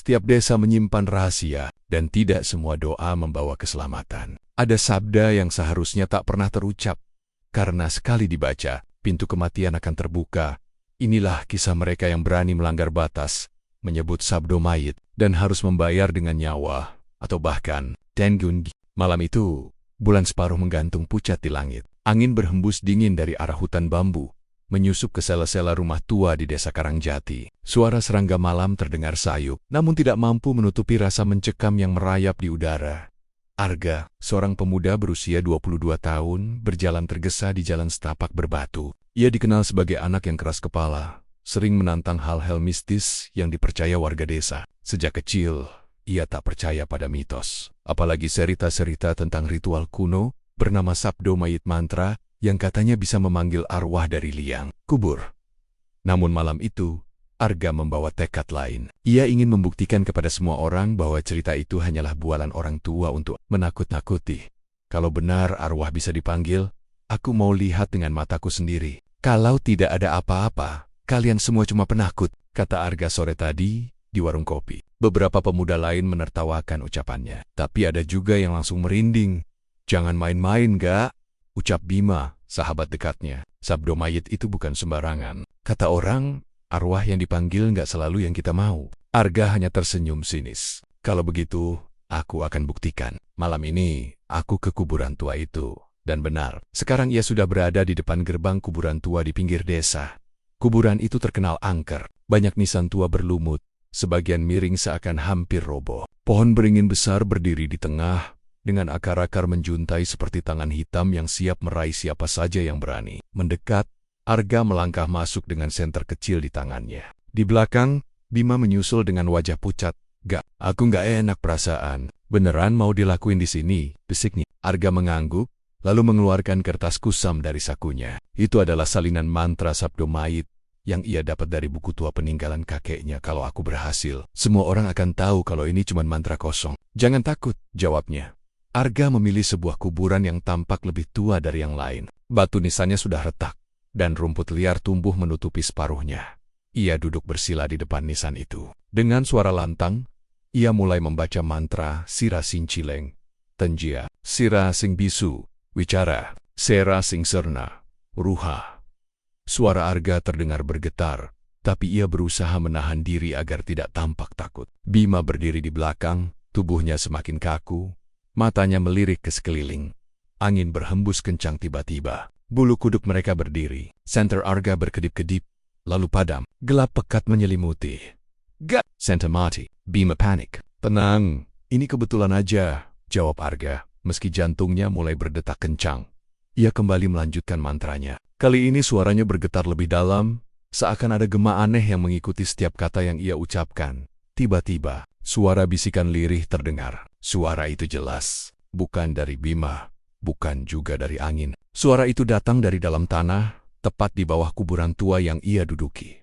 Setiap desa menyimpan rahasia, dan tidak semua doa membawa keselamatan. Ada sabda yang seharusnya tak pernah terucap, karena sekali dibaca, pintu kematian akan terbuka. Inilah kisah mereka yang berani melanggar batas, menyebut sabdo mayit, dan harus membayar dengan nyawa, atau bahkan, Tengun. Malam itu, bulan separuh menggantung pucat di langit. Angin berhembus dingin dari arah hutan bambu, menyusup ke sela-sela rumah tua di desa Karangjati. Suara serangga malam terdengar sayup, namun tidak mampu menutupi rasa mencekam yang merayap di udara. Arga, seorang pemuda berusia 22 tahun, berjalan tergesa di jalan setapak berbatu. Ia dikenal sebagai anak yang keras kepala, sering menantang hal-hal mistis yang dipercaya warga desa. Sejak kecil, ia tak percaya pada mitos, apalagi cerita-cerita tentang ritual kuno bernama sabdo mayit mantra yang katanya bisa memanggil arwah dari liang kubur. Namun malam itu, Arga membawa tekad lain. Ia ingin membuktikan kepada semua orang bahwa cerita itu hanyalah bualan orang tua untuk menakut-nakuti. Kalau benar arwah bisa dipanggil, aku mau lihat dengan mataku sendiri. Kalau tidak ada apa-apa, kalian semua cuma penakut, kata Arga sore tadi di warung kopi. Beberapa pemuda lain menertawakan ucapannya, tapi ada juga yang langsung merinding. Jangan main-main, gak? Ucap Bima, sahabat dekatnya. Sabdo mayit itu bukan sembarangan. Kata orang, arwah yang dipanggil nggak selalu yang kita mau. Arga hanya tersenyum sinis. Kalau begitu, aku akan buktikan. Malam ini, aku ke kuburan tua itu. Dan benar, sekarang ia sudah berada di depan gerbang kuburan tua di pinggir desa. Kuburan itu terkenal angker. Banyak nisan tua berlumut, sebagian miring seakan hampir roboh. Pohon beringin besar berdiri di tengah, dengan akar-akar menjuntai seperti tangan hitam yang siap meraih siapa saja yang berani. Mendekat, Arga melangkah masuk dengan senter kecil di tangannya. Di belakang, Bima menyusul dengan wajah pucat. Gak, aku gak enak perasaan. Beneran mau dilakuin di sini, bisiknya. Arga mengangguk, lalu mengeluarkan kertas kusam dari sakunya. Itu adalah salinan mantra sabdo mayit yang ia dapat dari buku tua peninggalan kakeknya. Kalau aku berhasil, semua orang akan tahu kalau ini cuma mantra kosong. Jangan takut, jawabnya. Arga memilih sebuah kuburan yang tampak lebih tua dari yang lain. Batu nisannya sudah retak, dan rumput liar tumbuh menutupi separuhnya. Ia duduk bersila di depan nisan itu. Dengan suara lantang, ia mulai membaca mantra Sira Sing Cileng, Tenjia, Sira Sing Bisu, Wicara, Sera Sing Serna, Ruha. Suara Arga terdengar bergetar, tapi ia berusaha menahan diri agar tidak tampak takut. Bima berdiri di belakang, tubuhnya semakin kaku, matanya melirik ke sekeliling. Angin berhembus kencang tiba-tiba. Bulu kuduk mereka berdiri. Senter Arga berkedip-kedip, lalu padam. Gelap pekat menyelimuti. Gak! Senter mati. Bima panik. Tenang, ini kebetulan aja, jawab Arga, meski jantungnya mulai berdetak kencang. Ia kembali melanjutkan mantranya. Kali ini suaranya bergetar lebih dalam, seakan ada gema aneh yang mengikuti setiap kata yang ia ucapkan. Tiba-tiba, suara bisikan lirih terdengar. Suara itu jelas, bukan dari Bima, bukan juga dari angin. Suara itu datang dari dalam tanah, tepat di bawah kuburan tua yang ia duduki.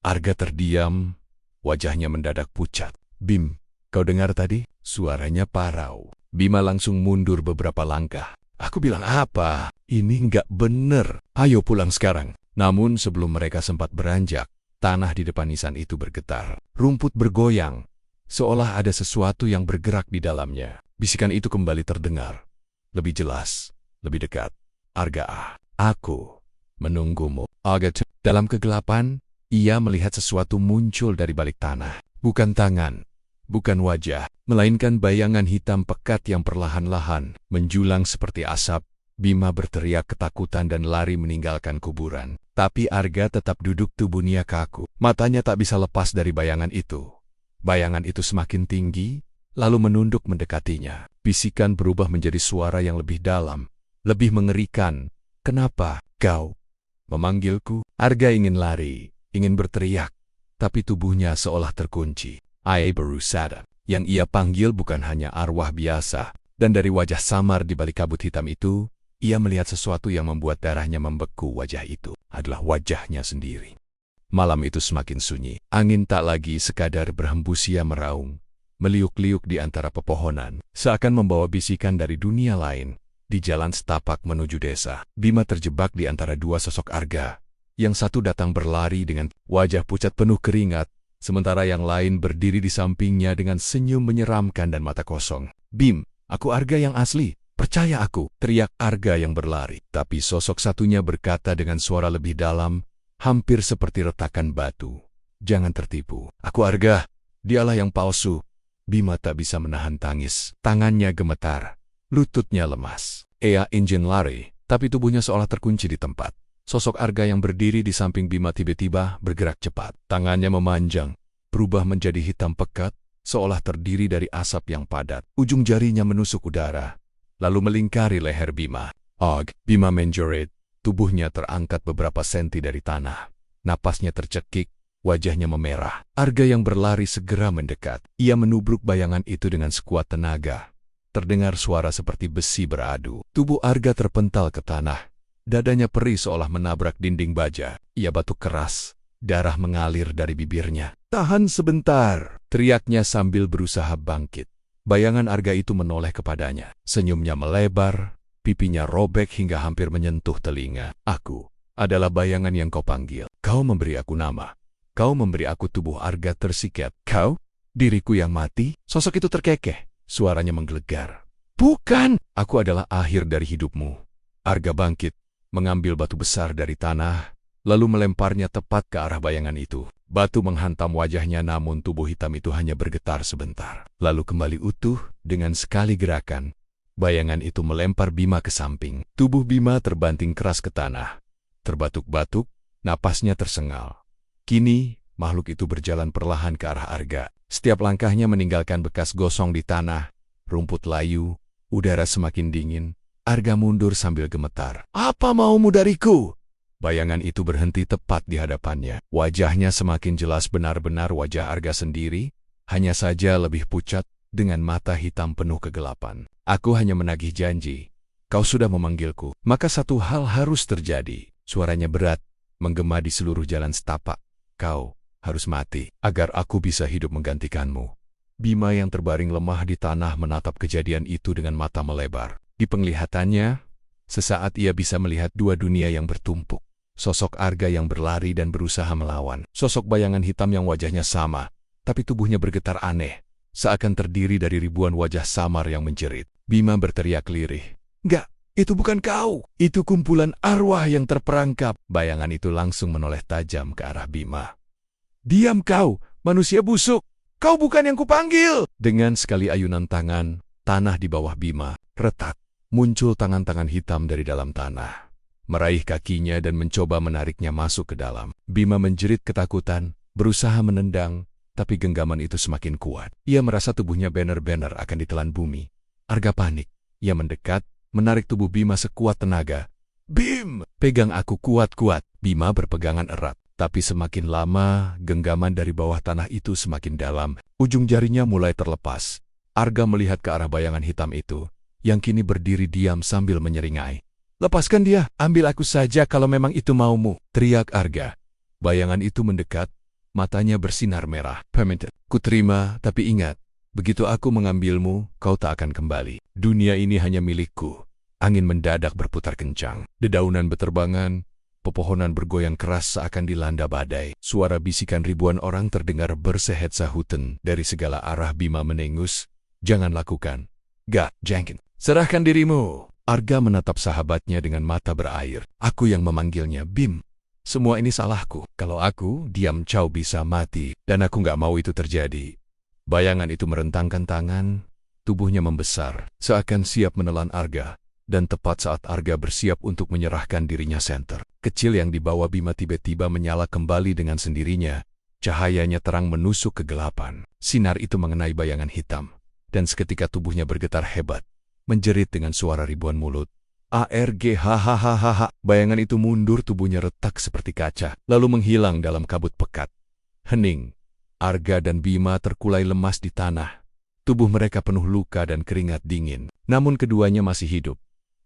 Arga terdiam, wajahnya mendadak pucat. Bim, kau dengar tadi? Suaranya parau. Bima langsung mundur beberapa langkah. Aku bilang apa? Ini nggak bener. Ayo pulang sekarang. Namun sebelum mereka sempat beranjak, tanah di depan nisan itu bergetar. Rumput bergoyang, seolah ada sesuatu yang bergerak di dalamnya. Bisikan itu kembali terdengar. Lebih jelas, lebih dekat. Arga, aku menunggumu. Arga, dalam kegelapan, ia melihat sesuatu muncul dari balik tanah. Bukan tangan, bukan wajah, melainkan bayangan hitam pekat yang perlahan-lahan menjulang seperti asap. Bima berteriak ketakutan dan lari meninggalkan kuburan. Tapi Arga tetap duduk, tubuhnya kaku. Matanya tak bisa lepas dari bayangan itu. Bayangan itu semakin tinggi, lalu menunduk mendekatinya. Bisikan berubah menjadi suara yang lebih dalam, lebih mengerikan. Kenapa kau memanggilku? Arga ingin lari, ingin berteriak, tapi tubuhnya seolah terkunci. Ia baru sadar. Yang ia panggil bukan hanya arwah biasa, dan dari wajah samar di balik kabut hitam itu, ia melihat sesuatu yang membuat darahnya membeku. Wajah itu adalah wajahnya sendiri. Malam itu semakin sunyi. Angin tak lagi sekadar berhembus, ia meraung, meliuk-liuk di antara pepohonan, seakan membawa bisikan dari dunia lain. Di jalan setapak menuju desa, Bima terjebak di antara dua sosok Arga. Yang satu datang berlari dengan wajah pucat penuh keringat, sementara yang lain berdiri di sampingnya dengan senyum menyeramkan dan mata kosong. "Bim, aku Arga yang asli. Percaya aku," teriak Arga yang berlari. Tapi sosok satunya berkata dengan suara lebih dalam, hampir seperti retakan batu. "Jangan tertipu. Aku Arga. Dialah yang palsu." Bima tak bisa menahan tangis. Tangannya gemetar. Lututnya lemas. Ia ingin lari, tapi tubuhnya seolah terkunci di tempat. Sosok Arga yang berdiri di samping Bima tiba-tiba bergerak cepat. Tangannya memanjang, berubah menjadi hitam pekat, seolah terdiri dari asap yang padat. Ujung jarinya menusuk udara, lalu melingkari leher Bima. Bima menjerit. Tubuhnya terangkat beberapa senti dari tanah. Napasnya tercekik. Wajahnya memerah. Arga yang berlari segera mendekat. Ia menubruk bayangan itu dengan sekuat tenaga. Terdengar suara seperti besi beradu. Tubuh Arga terpental ke tanah. Dadanya perih seolah menabrak dinding baja. Ia batuk keras. Darah mengalir dari bibirnya. "Tahan sebentar!" teriaknya sambil berusaha bangkit. Bayangan Arga itu menoleh kepadanya. Senyumnya melebar. Pipinya robek hingga hampir menyentuh telinga. "Aku adalah bayangan yang kau panggil. Kau memberi aku nama. Kau memberi aku tubuh." Arga tersiket. "Kau? Diriku yang mati?" Sosok itu terkekeh. Suaranya menggelegar. "Bukan! Aku adalah akhir dari hidupmu." Arga bangkit, mengambil batu besar dari tanah, lalu melemparnya tepat ke arah bayangan itu. Batu menghantam wajahnya, namun tubuh hitam itu hanya bergetar sebentar. Lalu kembali utuh dengan sekali gerakan. Bayangan itu melempar Bima ke samping. Tubuh Bima terbanting keras ke tanah. Terbatuk-batuk, napasnya tersengal. Kini, makhluk itu berjalan perlahan ke arah Arga. Setiap langkahnya meninggalkan bekas gosong di tanah, rumput layu, udara semakin dingin. Arga mundur sambil gemetar. "Apa maumu dariku?" Bayangan itu berhenti tepat di hadapannya. Wajahnya semakin jelas, benar-benar wajah Arga sendiri, hanya saja lebih pucat, dengan mata hitam penuh kegelapan. "Aku hanya menagih janji. Kau sudah memanggilku, maka satu hal harus terjadi." Suaranya berat, menggema di seluruh jalan setapak. "Kau harus mati, agar aku bisa hidup menggantikanmu." Bima yang terbaring lemah di tanah menatap kejadian itu dengan mata melebar. Di penglihatannya, sesaat ia bisa melihat dua dunia yang bertumpuk. Sosok Arga yang berlari dan berusaha melawan. Sosok bayangan hitam yang wajahnya sama, tapi tubuhnya bergetar aneh, seakan terdiri dari ribuan wajah samar yang menjerit. Bima berteriak lirih. "Enggak, itu bukan kau. Itu kumpulan arwah yang terperangkap." Bayangan itu langsung menoleh tajam ke arah Bima. "Diam kau, manusia busuk! Kau bukan yang kupanggil!" Dengan sekali ayunan tangan, tanah di bawah Bima retak. Muncul tangan-tangan hitam dari dalam tanah, meraih kakinya dan mencoba menariknya masuk ke dalam. Bima menjerit ketakutan, berusaha menendang, tapi genggaman itu semakin kuat. Ia merasa tubuhnya benar-benar akan ditelan bumi. Arga panik. Ia mendekat, menarik tubuh Bima sekuat tenaga. "Bim, pegang aku kuat-kuat." Bima berpegangan erat. Tapi semakin lama, genggaman dari bawah tanah itu semakin dalam. Ujung jarinya mulai terlepas. Arga melihat ke arah bayangan hitam itu, yang kini berdiri diam sambil menyeringai. "Lepaskan dia, ambil aku saja kalau memang itu maumu," teriak Arga. Bayangan itu mendekat, matanya bersinar merah. "Permitted. Ku terima, tapi ingat, begitu aku mengambilmu, kau tak akan kembali. Dunia ini hanya milikku." Angin mendadak berputar kencang. Dedaunan beterbangan, pepohonan bergoyang keras seakan dilanda badai. Suara bisikan ribuan orang terdengar bersehet-sahutan dari segala arah. Bima menengus. "Jangan lakukan. Gak, Jenkins. Serahkan dirimu." Arga menatap sahabatnya dengan mata berair. "Aku yang memanggilnya, Bim. Semua ini salahku. Kalau aku diam, kau bisa mati. Dan aku gak mau itu terjadi." Bayangan itu merentangkan tangan, tubuhnya membesar, seakan siap menelan Arga. Dan tepat saat Arga bersiap untuk menyerahkan dirinya, senter kecil yang dibawa Bima tiba-tiba menyala kembali dengan sendirinya. Cahayanya terang menusuk kegelapan. Sinar itu mengenai bayangan hitam, dan seketika tubuhnya bergetar hebat, menjerit dengan suara ribuan mulut. "ARG, hahaha." Bayangan itu mundur, tubuhnya retak seperti kaca, lalu menghilang dalam kabut pekat. Hening. Arga dan Bima terkulai lemas di tanah. Tubuh mereka penuh luka dan keringat dingin. Namun keduanya masih hidup.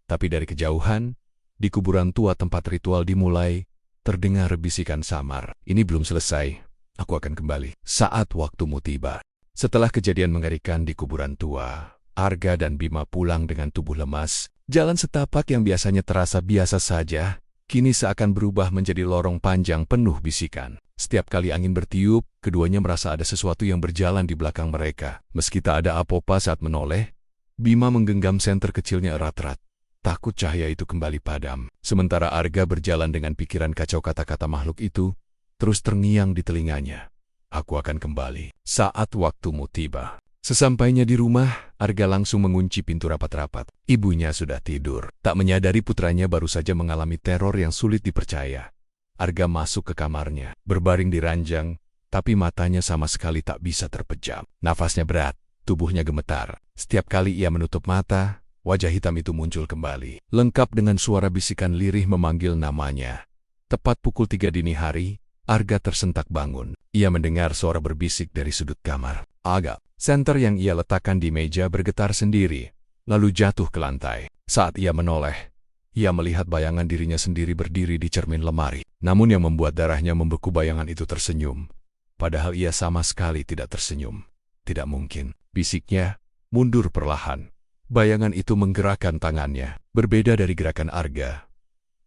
Tapi dari kejauhan, di kuburan tua tempat ritual dimulai, terdengar bisikan samar. "Ini belum selesai. Aku akan kembali saat waktumu tiba." Setelah kejadian mengerikan di kuburan tua, Arga dan Bima pulang dengan tubuh lemas. Jalan setapak yang biasanya terasa biasa saja, kini seakan berubah menjadi lorong panjang penuh bisikan. Setiap kali angin bertiup, keduanya merasa ada sesuatu yang berjalan di belakang mereka. Meski tak ada apa-apa saat menoleh, Bima menggenggam senter kecilnya erat-erat. Takut cahaya itu kembali padam. Sementara Arga berjalan dengan pikiran kacau kata-kata makhluk itu, terus terngiang di telinganya. Aku akan kembali saat waktumu tiba. Sesampainya di rumah, Arga langsung mengunci pintu rapat-rapat. Ibunya sudah tidur. Tak menyadari putranya baru saja mengalami teror yang sulit dipercaya. Arga masuk ke kamarnya, berbaring di ranjang, tapi matanya sama sekali tak bisa terpejam. Nafasnya berat, tubuhnya gemetar. Setiap kali ia menutup mata, wajah hitam itu muncul kembali, lengkap dengan suara bisikan lirih memanggil namanya. Tepat pukul 3 dini hari, Arga tersentak bangun. Ia mendengar suara berbisik dari sudut kamar. Agak. Senter yang ia letakkan di meja bergetar sendiri, lalu jatuh ke lantai. Saat ia menoleh, ia melihat bayangan dirinya sendiri berdiri di cermin lemari. Namun yang membuat darahnya membeku, bayangan itu tersenyum. Padahal ia sama sekali tidak tersenyum. Tidak mungkin. Bisiknya mundur perlahan. Bayangan itu menggerakkan tangannya, berbeda dari gerakan Arga.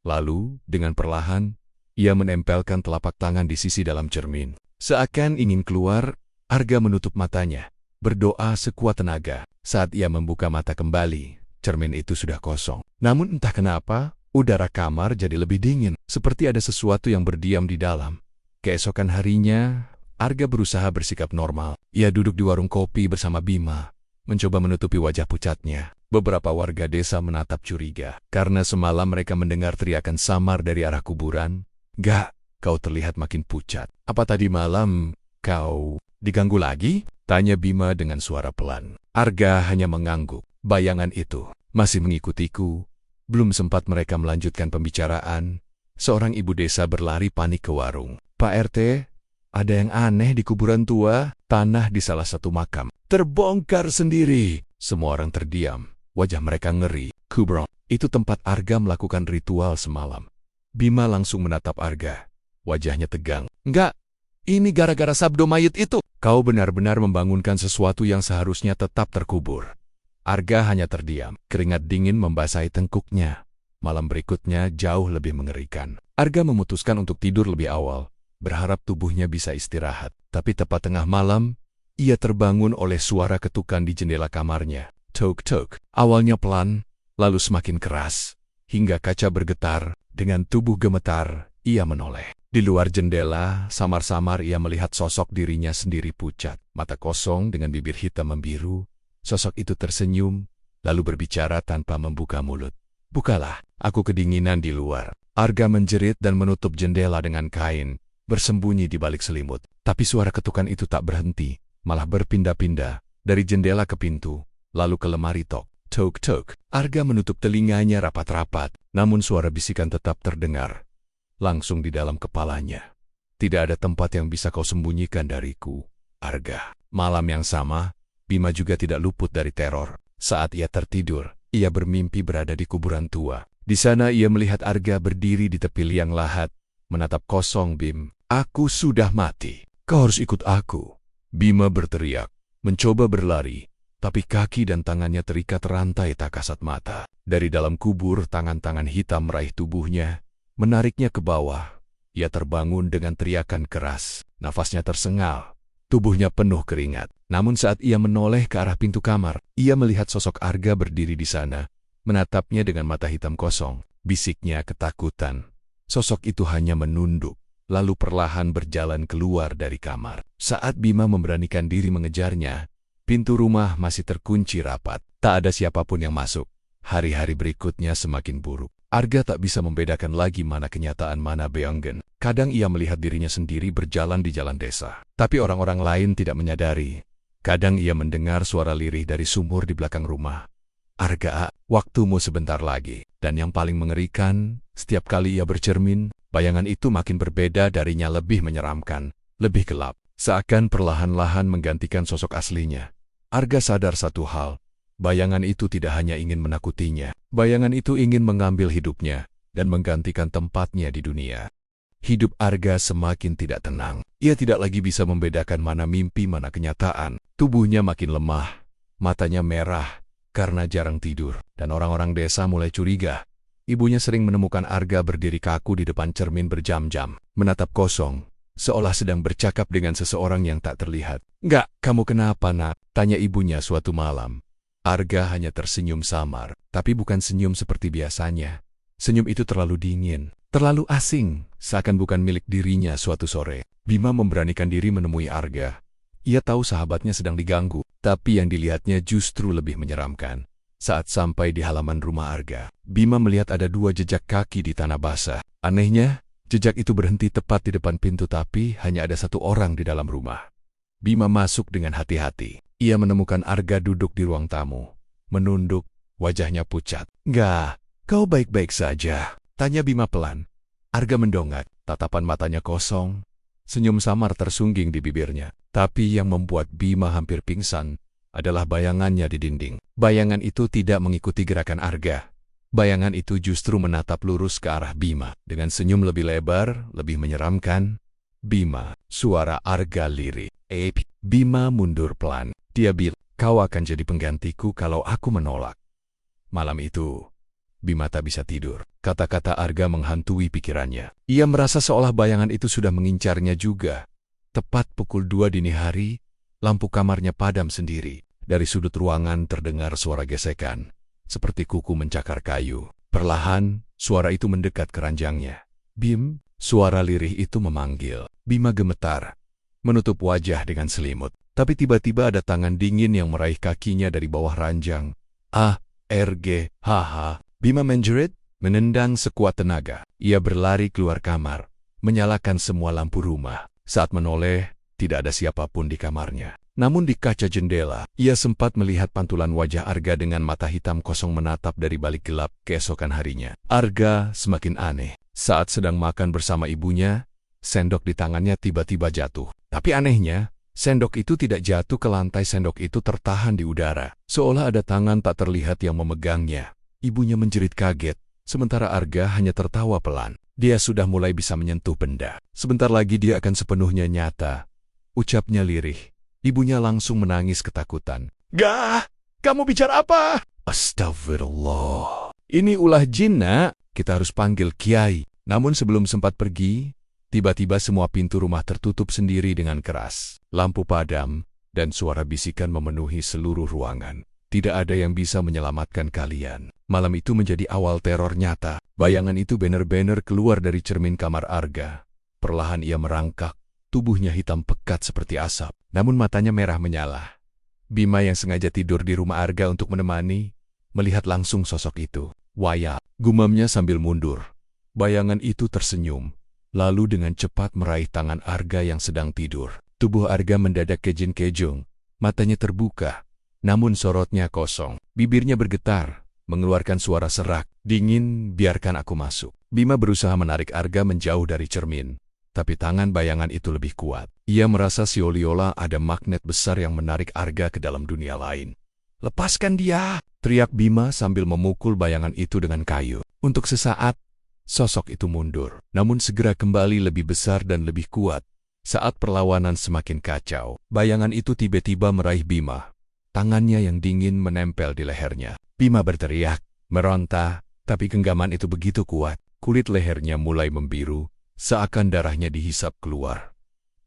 Lalu, dengan perlahan, ia menempelkan telapak tangan di sisi dalam cermin. Seakan ingin keluar, Arga menutup matanya, berdoa sekuat tenaga. Saat ia membuka mata kembali, cermin itu sudah kosong. Namun entah kenapa, udara kamar jadi lebih dingin, seperti ada sesuatu yang berdiam di dalam. Keesokan harinya, Arga berusaha bersikap normal. Ia duduk di warung kopi bersama Bima, mencoba menutupi wajah pucatnya. Beberapa warga desa menatap curiga, karena semalam mereka mendengar teriakan samar dari arah kuburan. "Gak, kau terlihat makin pucat. Apa tadi malam kau diganggu lagi?" tanya Bima dengan suara pelan. Arga hanya mengangguk. Bayangan itu masih mengikutiku. Belum sempat mereka melanjutkan pembicaraan, seorang ibu desa berlari panik ke warung. "Pak RT, ada yang aneh di kuburan tua." Tanah di salah satu makam terbongkar sendiri. Semua orang terdiam, wajah mereka ngeri. Kuburan itu tempat Arga melakukan ritual semalam. Bima langsung menatap Arga. Wajahnya tegang. "Enggak, ini gara-gara sabdo mayit itu. Kau benar-benar membangunkan sesuatu yang seharusnya tetap terkubur." Arga hanya terdiam. Keringat dingin membasahi tengkuknya. Malam berikutnya jauh lebih mengerikan. Arga memutuskan untuk tidur lebih awal, berharap tubuhnya bisa istirahat. Tapi tepat tengah malam, ia terbangun oleh suara ketukan di jendela kamarnya. Tok-tok. Awalnya pelan, lalu semakin keras, hingga kaca bergetar. Dengan tubuh gemetar, ia menoleh. Di luar jendela, samar-samar ia melihat sosok dirinya sendiri pucat. Mata kosong dengan bibir hitam membiru. Sosok itu tersenyum, lalu berbicara tanpa membuka mulut. "Bukalah, aku kedinginan di luar." Arga menjerit dan menutup jendela dengan kain, bersembunyi di balik selimut. Tapi suara ketukan itu tak berhenti, malah berpindah-pindah, dari jendela ke pintu, lalu ke lemari. Tok-tok. Arga menutup telinganya rapat-rapat, namun suara bisikan tetap terdengar. Langsung di dalam kepalanya. "Tidak ada tempat yang bisa kau sembunyikan dariku, Arga." Malam yang sama, Bima juga tidak luput dari teror. Saat ia tertidur, ia bermimpi berada di kuburan tua. Di sana ia melihat Arga berdiri di tepi liang lahat, menatap kosong. "Bim, aku sudah mati. Kau harus ikut aku." Bima berteriak, mencoba berlari, tapi kaki dan tangannya terikat rantai tak kasat mata. Dari dalam kubur, tangan-tangan hitam meraih tubuhnya, menariknya ke bawah. Ia terbangun dengan teriakan keras, nafasnya tersengal, tubuhnya penuh keringat. Namun saat ia menoleh ke arah pintu kamar, ia melihat sosok Arga berdiri di sana, menatapnya dengan mata hitam kosong. Bisiknya ketakutan. Sosok itu hanya menunduk, lalu perlahan berjalan keluar dari kamar. Saat Bima memberanikan diri mengejarnya, pintu rumah masih terkunci rapat. Tak ada siapapun yang masuk. Hari-hari berikutnya semakin buruk. Arga tak bisa membedakan lagi mana kenyataan mana beonggen. Kadang ia melihat dirinya sendiri berjalan di jalan desa, tapi orang-orang lain tidak menyadari. Kadang ia mendengar suara lirih dari sumur di belakang rumah. "Arga, waktumu sebentar lagi." Dan yang paling mengerikan, setiap kali ia bercermin, bayangan itu makin berbeda darinya, lebih menyeramkan, lebih gelap. Seakan perlahan-lahan menggantikan sosok aslinya. Arga sadar satu hal, bayangan itu tidak hanya ingin menakutinya. Bayangan itu ingin mengambil hidupnya dan menggantikan tempatnya di dunia. Hidup Arga semakin tidak tenang. Ia tidak lagi bisa membedakan mana mimpi, mana kenyataan. Tubuhnya makin lemah, matanya merah karena jarang tidur, dan orang-orang desa mulai curiga. Ibunya sering menemukan Arga berdiri kaku di depan cermin berjam-jam, menatap kosong, seolah sedang bercakap dengan seseorang yang tak terlihat. "Enggak, kamu kenapa, Nak?" tanya ibunya suatu malam. Arga hanya tersenyum samar, tapi bukan senyum seperti biasanya. Senyum itu terlalu dingin, terlalu asing, seakan bukan milik dirinya. Suatu sore, Bima memberanikan diri menemui Arga. Ia tahu sahabatnya sedang diganggu, tapi yang dilihatnya justru lebih menyeramkan. Saat sampai di halaman rumah Arga, Bima melihat ada 2 jejak kaki di tanah basah. Anehnya, jejak itu berhenti tepat di depan pintu, tapi hanya ada 1 orang di dalam rumah. Bima masuk dengan hati-hati. Ia menemukan Arga duduk di ruang tamu, menunduk, wajahnya pucat. "Enggak, kau baik-baik saja?" tanya Bima pelan. Arga mendongak, tatapan matanya kosong, senyum samar tersungging di bibirnya. Tapi yang membuat Bima hampir pingsan adalah bayangannya di dinding. Bayangan itu tidak mengikuti gerakan Arga. Bayangan itu justru menatap lurus ke arah Bima, dengan senyum lebih lebar, lebih menyeramkan. "Bima," suara Arga lirih. Bima mundur pelan. Dia bilang, "Kau akan jadi penggantiku kalau aku menolak." Malam itu, Bima tak bisa tidur. Kata-kata Arga menghantui pikirannya. Ia merasa seolah bayangan itu sudah mengincarnya juga. Tepat pukul 2 dini hari, lampu kamarnya padam sendiri. Dari sudut ruangan terdengar suara gesekan, seperti kuku mencakar kayu. Perlahan, suara itu mendekat ke ranjangnya. "Bim," suara lirih itu memanggil. Bima gemetar, menutup wajah dengan selimut. Tapi tiba-tiba ada tangan dingin yang meraih kakinya dari bawah ranjang. "Haha." Bima menjerit, menendang sekuat tenaga. Ia berlari keluar kamar, menyalakan semua lampu rumah. Saat menoleh, tidak ada siapapun di kamarnya. Namun di kaca jendela, ia sempat melihat pantulan wajah Arga dengan mata hitam kosong menatap dari balik gelap keesokan harinya. Arga semakin aneh. Saat sedang makan bersama ibunya, sendok di tangannya tiba-tiba jatuh. Tapi anehnya, sendok itu tidak jatuh ke lantai. Sendok itu tertahan di udara, seolah ada tangan tak terlihat yang memegangnya. Ibunya menjerit kaget, sementara Arga hanya tertawa pelan. Dia sudah mulai bisa menyentuh benda. Sebentar lagi dia akan sepenuhnya nyata, ucapnya lirih. Ibunya langsung menangis ketakutan. "Gah, kamu bicara apa?" "Astagfirullah. Ini ulah jin, Nak. Kita harus panggil Kiai." Namun sebelum sempat pergi, tiba-tiba semua pintu rumah tertutup sendiri dengan keras. Lampu padam, dan suara bisikan memenuhi seluruh ruangan. "Tidak ada yang bisa menyelamatkan kalian." Malam itu menjadi awal teror nyata. Bayangan itu benar-benar keluar dari cermin kamar Arga. Perlahan ia merangkak, tubuhnya hitam pekat seperti asap, namun matanya merah menyala. Bima yang sengaja tidur di rumah Arga untuk menemani, melihat langsung sosok itu. "Waya," gumamnya sambil mundur. Bayangan itu tersenyum, lalu dengan cepat meraih tangan Arga yang sedang tidur. Tubuh Arga mendadak kejang-kejang, matanya terbuka, namun sorotnya kosong. Bibirnya bergetar, mengeluarkan suara serak. "Dingin, biarkan aku masuk." Bima berusaha menarik Arga menjauh dari cermin, tapi tangan bayangan itu lebih kuat. Ia merasa seolah-olah ada magnet besar yang menarik Arga ke dalam dunia lain. "Lepaskan dia!" teriak Bima sambil memukul bayangan itu dengan kayu. Untuk sesaat, sosok itu mundur, namun segera kembali lebih besar dan lebih kuat. Saat perlawanan semakin kacau, bayangan itu tiba-tiba meraih Bima. Tangannya yang dingin menempel di lehernya. Bima berteriak, meronta, tapi genggaman itu begitu kuat. Kulit lehernya mulai membiru, seakan darahnya dihisap keluar.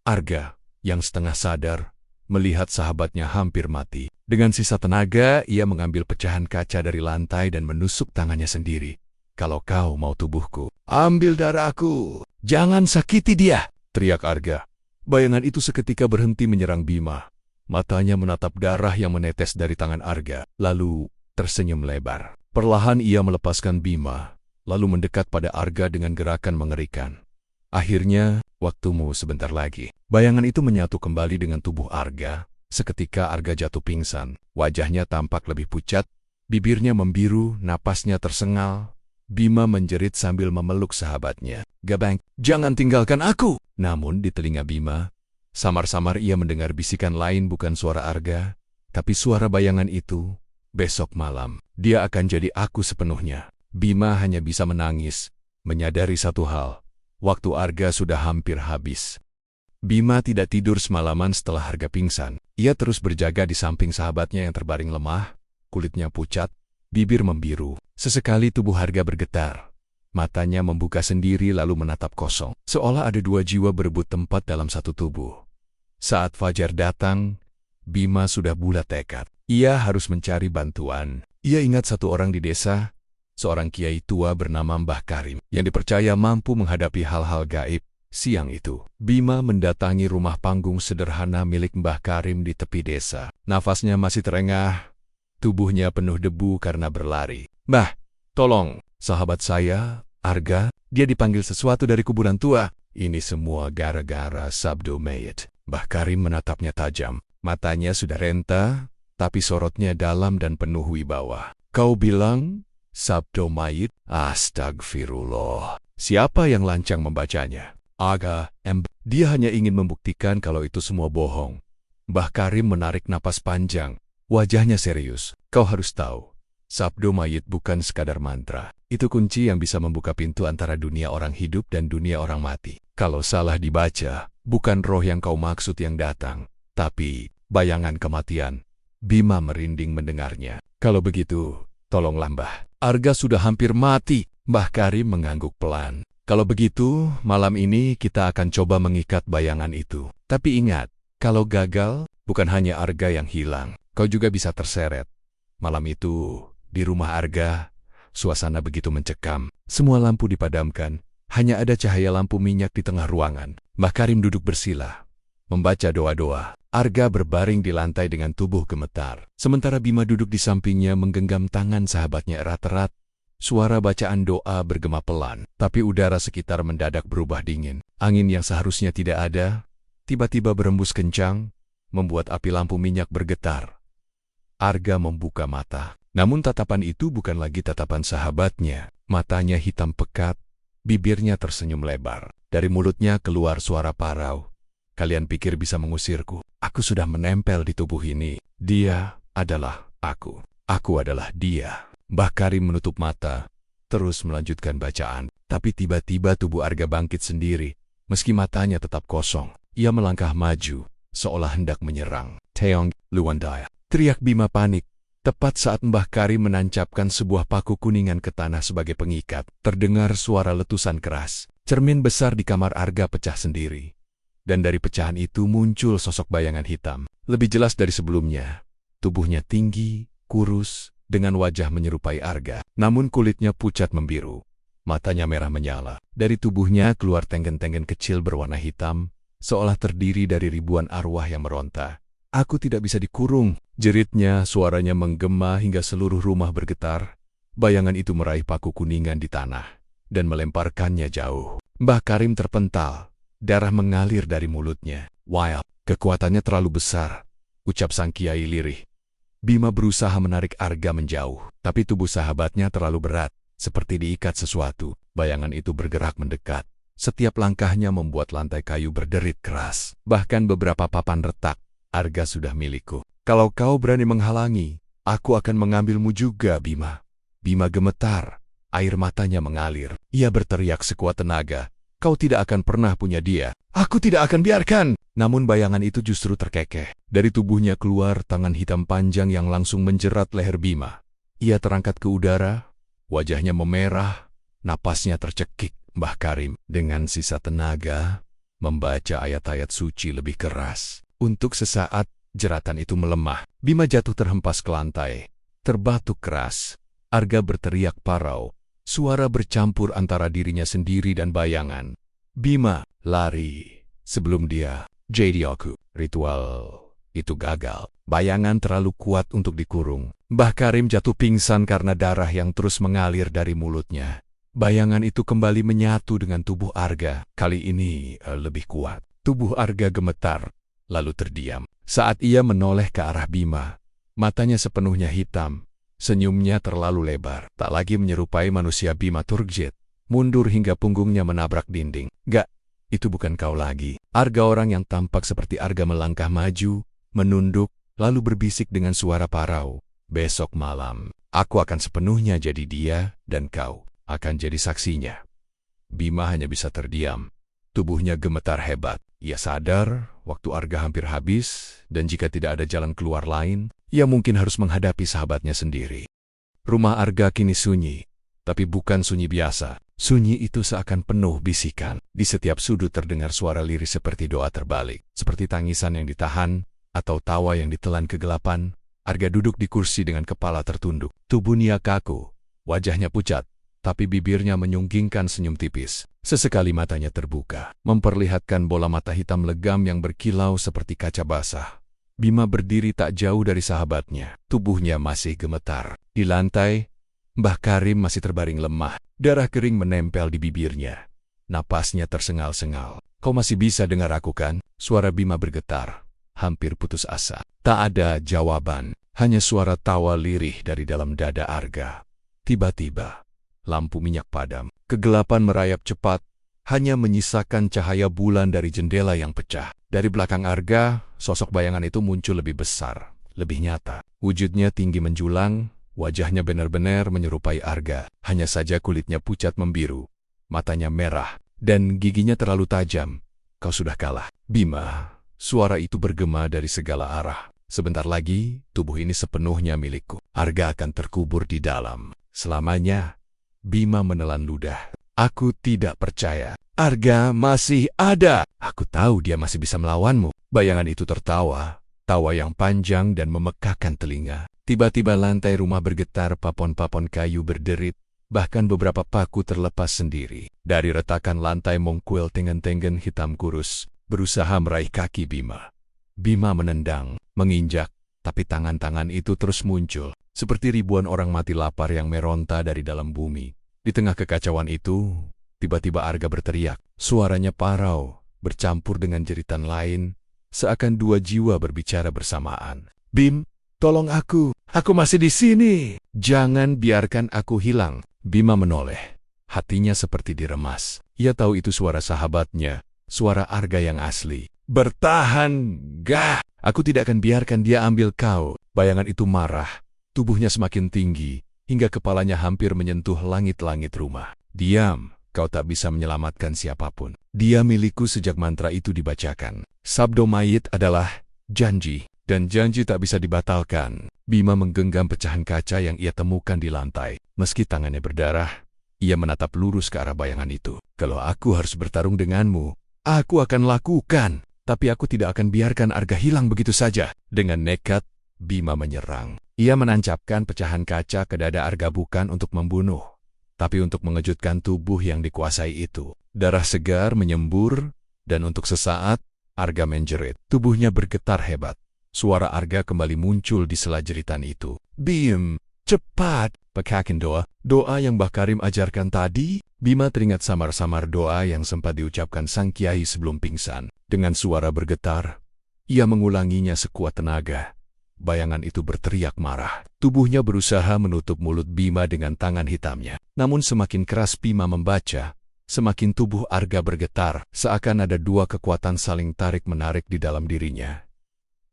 Arga, yang setengah sadar, melihat sahabatnya hampir mati. Dengan sisa tenaga, ia mengambil pecahan kaca dari lantai dan menusuk tangannya sendiri. "Kalau kau mau tubuhku, ambil darahku. Jangan sakiti dia!" teriak Arga. Bayangan itu seketika berhenti menyerang Bima. Matanya menatap darah yang menetes dari tangan Arga, lalu tersenyum lebar. Perlahan ia melepaskan Bima, lalu mendekat pada Arga dengan gerakan mengerikan. "Akhirnya, waktumu sebentar lagi." Bayangan itu menyatu kembali dengan tubuh Arga. Seketika Arga jatuh pingsan. Wajahnya tampak lebih pucat, bibirnya membiru, napasnya tersengal. Bima menjerit sambil memeluk sahabatnya. "Gabang, jangan tinggalkan aku!" Namun di telinga Bima, samar-samar ia mendengar bisikan lain, bukan suara Arga, tapi suara bayangan itu. "Besok malam, dia akan jadi aku sepenuhnya." Bima hanya bisa menangis, menyadari satu hal. Waktu Arga sudah hampir habis. Bima tidak tidur semalaman setelah Arga pingsan. Ia terus berjaga di samping sahabatnya yang terbaring lemah, kulitnya pucat, bibir membiru. Sesekali tubuh Arga bergetar. Matanya membuka sendiri lalu menatap kosong, seolah ada dua jiwa berebut tempat dalam satu tubuh. Saat fajar datang, Bima sudah bulat tekad. Ia harus mencari bantuan. Ia ingat satu orang di desa, seorang kiai tua bernama Mbah Karim, yang dipercaya mampu menghadapi hal-hal gaib. Siang itu, Bima mendatangi rumah panggung sederhana milik Mbah Karim di tepi desa. Nafasnya masih terengah, tubuhnya penuh debu karena berlari. "Mbah, tolong, sahabat saya, Arga, dia dipanggil sesuatu dari kuburan tua." "Ini semua gara-gara Sabdo Mayit." Mbah Karim menatapnya tajam. Matanya sudah renta, tapi sorotnya dalam dan penuh wibawa. "Kau bilang Sabdo Mayit?" "Astagfirullah. Siapa yang lancang membacanya?" "Aga, dia hanya ingin membuktikan kalau itu semua bohong." Mbah Karim menarik napas panjang. Wajahnya serius. "Kau harus tahu, Sabdo Mayit bukan sekadar mantra. Itu kunci yang bisa membuka pintu antara dunia orang hidup dan dunia orang mati. Kalau salah dibaca, bukan roh yang kau maksud yang datang, tapi bayangan kematian." Bima merinding mendengarnya. "Kalau begitu, tolonglah Mbah. Arga sudah hampir mati." Mbah Karim mengangguk pelan. "Kalau begitu, malam ini kita akan coba mengikat bayangan itu. Tapi ingat, kalau gagal, bukan hanya Arga yang hilang. Kau juga bisa terseret." Malam itu, di rumah Arga, suasana begitu mencekam. Semua lampu dipadamkan, hanya ada cahaya lampu minyak di tengah ruangan. Mbah Karim duduk bersila, membaca doa-doa. Arga berbaring di lantai dengan tubuh gemetar. Sementara Bima duduk di sampingnya menggenggam tangan sahabatnya erat-erat. Suara bacaan doa bergema pelan, tapi udara sekitar mendadak berubah dingin. Angin yang seharusnya tidak ada, tiba-tiba berembus kencang, membuat api lampu minyak bergetar. Arga membuka mata. Namun tatapan itu bukan lagi tatapan sahabatnya. Matanya hitam pekat, bibirnya tersenyum lebar. Dari mulutnya keluar suara parau. "Kalian pikir bisa mengusirku? Aku sudah menempel di tubuh ini. Dia adalah aku. Aku adalah dia." Mbah Karim menutup mata, terus melanjutkan bacaan. Tapi tiba-tiba tubuh Arga bangkit sendiri. Meski matanya tetap kosong, ia melangkah maju, seolah hendak menyerang. "Teong, Luandaya!" teriak Bima panik. Tepat saat Mbah Karim menancapkan sebuah paku kuningan ke tanah sebagai pengikat, terdengar suara letusan keras. Cermin besar di kamar Arga pecah sendiri. Dan dari pecahan itu muncul sosok bayangan hitam. Lebih jelas dari sebelumnya. Tubuhnya tinggi, kurus, dengan wajah menyerupai Arga. Namun kulitnya pucat membiru. Matanya merah menyala. Dari tubuhnya keluar tenggen-tenggen kecil berwarna hitam, seolah terdiri dari ribuan arwah yang meronta. "Aku tidak bisa dikurung," jeritnya, suaranya menggema hingga seluruh rumah bergetar. Bayangan itu meraih paku kuningan di tanah dan melemparkannya jauh. Mbah Karim terpental, darah mengalir dari mulutnya. "Wild, kekuatannya terlalu besar," ucap sang kiai lirih. Bima berusaha menarik Arga menjauh, tapi tubuh sahabatnya terlalu berat, seperti diikat sesuatu. Bayangan itu bergerak mendekat. Setiap langkahnya membuat lantai kayu berderit keras. Bahkan beberapa papan retak. "Arga sudah milikku. Kalau kau berani menghalangi, aku akan mengambilmu juga, Bima." Bima gemetar, air matanya mengalir. Ia berteriak sekuat tenaga, "Kau tidak akan pernah punya dia. Aku tidak akan biarkan." Namun bayangan itu justru terkekeh. Dari tubuhnya keluar tangan hitam panjang yang langsung menjerat leher Bima. Ia terangkat ke udara, wajahnya memerah, napasnya tercekik. Mbah Karim dengan sisa tenaga membaca ayat-ayat suci lebih keras. Untuk sesaat, jeratan itu melemah. Bima jatuh terhempas ke lantai, terbatuk keras. Arga berteriak parau, suara bercampur antara dirinya sendiri dan bayangan. Bima lari. Sebelum dia, jadi aku. Ritual itu gagal. Bayangan terlalu kuat untuk dikurung. Mbah Karim jatuh pingsan karena darah yang terus mengalir dari mulutnya. Bayangan itu kembali menyatu dengan tubuh Arga. Kali ini lebih kuat. Tubuh Arga gemetar, lalu terdiam. Saat ia menoleh ke arah Bima, matanya sepenuhnya hitam. Senyumnya terlalu lebar. Tak lagi menyerupai manusia. Bima Turgjet mundur hingga punggungnya menabrak dinding. "Gak, itu bukan kau lagi." Arga, orang yang tampak seperti Arga, melangkah maju, menunduk, lalu berbisik dengan suara parau. "Besok malam, aku akan sepenuhnya jadi dia, dan kau akan jadi saksinya." Bima hanya bisa terdiam. Tubuhnya gemetar hebat. Ia sadar waktu Arga hampir habis, dan jika tidak ada jalan keluar lain, ia mungkin harus menghadapi sahabatnya sendiri. Rumah Arga kini sunyi, tapi bukan sunyi biasa. Sunyi itu seakan penuh bisikan. Di setiap sudut terdengar suara lirih seperti doa terbalik, seperti tangisan yang ditahan, atau tawa yang ditelan kegelapan. Arga duduk di kursi dengan kepala tertunduk. Tubuhnya kaku, wajahnya pucat, tapi bibirnya menyunggingkan senyum tipis. Sesekali matanya terbuka, memperlihatkan bola mata hitam legam yang berkilau seperti kaca basah. Bima berdiri tak jauh dari sahabatnya. Tubuhnya masih gemetar. Di lantai, Mbah Karim masih terbaring lemah. Darah kering menempel di bibirnya. Napasnya tersengal-sengal. "Kau masih bisa dengar aku kan?" Suara Bima bergetar. Hampir putus asa. Tak ada jawaban. Hanya suara tawa lirih dari dalam dada Arga. Tiba-tiba, lampu minyak padam. Kegelapan merayap cepat. Hanya menyisakan cahaya bulan dari jendela yang pecah. Dari belakang Arga, sosok bayangan itu muncul lebih besar, lebih nyata. Wujudnya tinggi menjulang, wajahnya benar-benar menyerupai Arga. Hanya saja kulitnya pucat membiru, matanya merah, dan giginya terlalu tajam. "Kau sudah kalah, Bima." Suara itu bergema dari segala arah. "Sebentar lagi, tubuh ini sepenuhnya milikku. Arga akan terkubur di dalam. Selamanya." Bima menelan ludah. "Aku tidak percaya. Arga masih ada. Aku tahu dia masih bisa melawanmu." Bayangan itu tertawa, tawa yang panjang dan memekakan telinga. Tiba-tiba lantai rumah bergetar, papon-papon kayu berderit, bahkan beberapa paku terlepas sendiri. Dari retakan lantai mengkuil tengen-tengen hitam kurus, berusaha meraih kaki Bima. Bima menendang, menginjak, tapi tangan-tangan itu terus muncul, seperti ribuan orang mati lapar yang meronta dari dalam bumi. Di tengah kekacauan itu, tiba-tiba Arga berteriak. Suaranya parau, bercampur dengan jeritan lain, seakan dua jiwa berbicara bersamaan. "Bim, tolong aku masih di sini. Jangan biarkan aku hilang." Bima menoleh, hatinya seperti diremas. Ia tahu itu suara sahabatnya, suara Arga yang asli. "Bertahan, gah! Aku tidak akan biarkan dia ambil kau." Bayangan itu marah, tubuhnya semakin tinggi, hingga kepalanya hampir menyentuh langit-langit rumah. "Diam, kau tak bisa menyelamatkan siapapun. Dia milikku." Sejak mantra itu dibacakan, sabdo mayit adalah janji, dan janji tak bisa dibatalkan. Bima menggenggam pecahan kaca yang ia temukan di lantai. Meski tangannya berdarah, ia menatap lurus ke arah bayangan itu. "Kalau aku harus bertarung denganmu, aku akan lakukan. Tapi aku tidak akan biarkan Arga hilang begitu saja." Dengan nekat, Bima menyerang. Ia menancapkan pecahan kaca ke dada Arga bukan untuk membunuh, tapi untuk mengejutkan tubuh yang dikuasai itu. Darah segar menyembur, dan untuk sesaat, Arga menjerit. Tubuhnya bergetar hebat. Suara Arga kembali muncul di sela jeritan itu. "Bim, cepat, pekakin doa." Doa yang Mbah Karim ajarkan tadi. Bima teringat samar-samar doa yang sempat diucapkan sang kiai sebelum pingsan. Dengan suara bergetar, ia mengulanginya sekuat tenaga. Bayangan itu berteriak marah. Tubuhnya berusaha menutup mulut Bima dengan tangan hitamnya. Namun semakin keras Bima membaca, semakin tubuh Arga bergetar, seakan ada dua kekuatan saling tarik-menarik di dalam dirinya.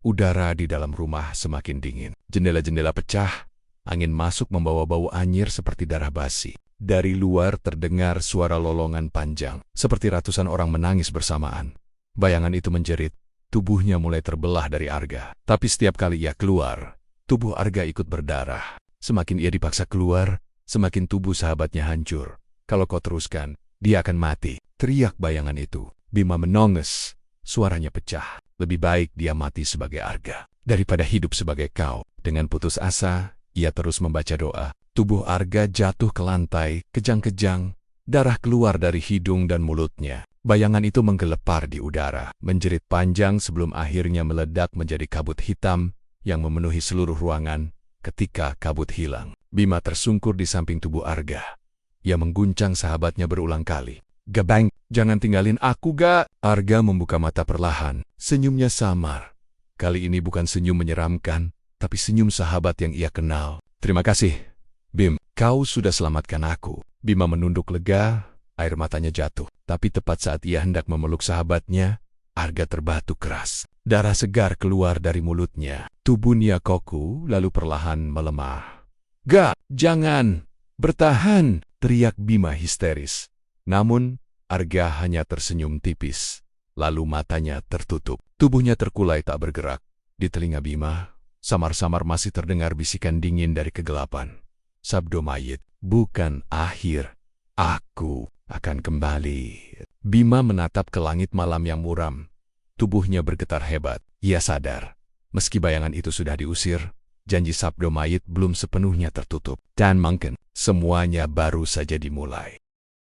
Udara di dalam rumah semakin dingin. Jendela-jendela pecah, angin masuk membawa bau anyir seperti darah basi. Dari luar terdengar suara lolongan panjang, seperti ratusan orang menangis bersamaan. Bayangan itu menjerit. Tubuhnya mulai terbelah dari Arga. Tapi setiap kali ia keluar, tubuh Arga ikut berdarah. Semakin ia dipaksa keluar, semakin tubuh sahabatnya hancur. "Kalau kau teruskan, dia akan mati." Teriak bayangan itu. Bima menonges. Suaranya pecah. "Lebih baik dia mati sebagai Arga daripada hidup sebagai kau." Dengan putus asa, ia terus membaca doa. Tubuh Arga jatuh ke lantai, kejang-kejang. Darah keluar dari hidung dan mulutnya. Bayangan itu menggelepar di udara, menjerit panjang sebelum akhirnya meledak menjadi kabut hitam yang memenuhi seluruh ruangan. Ketika kabut hilang, Bima tersungkur di samping tubuh Arga. Ia mengguncang sahabatnya berulang kali. "Gabang, jangan tinggalin aku, Ga." Arga membuka mata perlahan, senyumnya samar. Kali ini bukan senyum menyeramkan, tapi senyum sahabat yang ia kenal. "Terima kasih, Bim, kau sudah selamatkan aku." Bima menunduk lega, air matanya jatuh. Tapi tepat saat ia hendak memeluk sahabatnya, Arga terbatuk keras. Darah segar keluar dari mulutnya. Tubuhnya kaku lalu perlahan melemah. "Ga, jangan! Bertahan!" teriak Bima histeris. Namun, Arga hanya tersenyum tipis. Lalu matanya tertutup. Tubuhnya terkulai tak bergerak. Di telinga Bima, samar-samar masih terdengar bisikan dingin dari kegelapan. sabdo mayit, bukan akhir. Aku akan kembali. Bima menatap ke langit malam yang muram. Tubuhnya bergetar hebat. Ia sadar, meski bayangan itu sudah diusir, janji sabdo mayit belum sepenuhnya tertutup. Dan mungkin semuanya baru saja dimulai.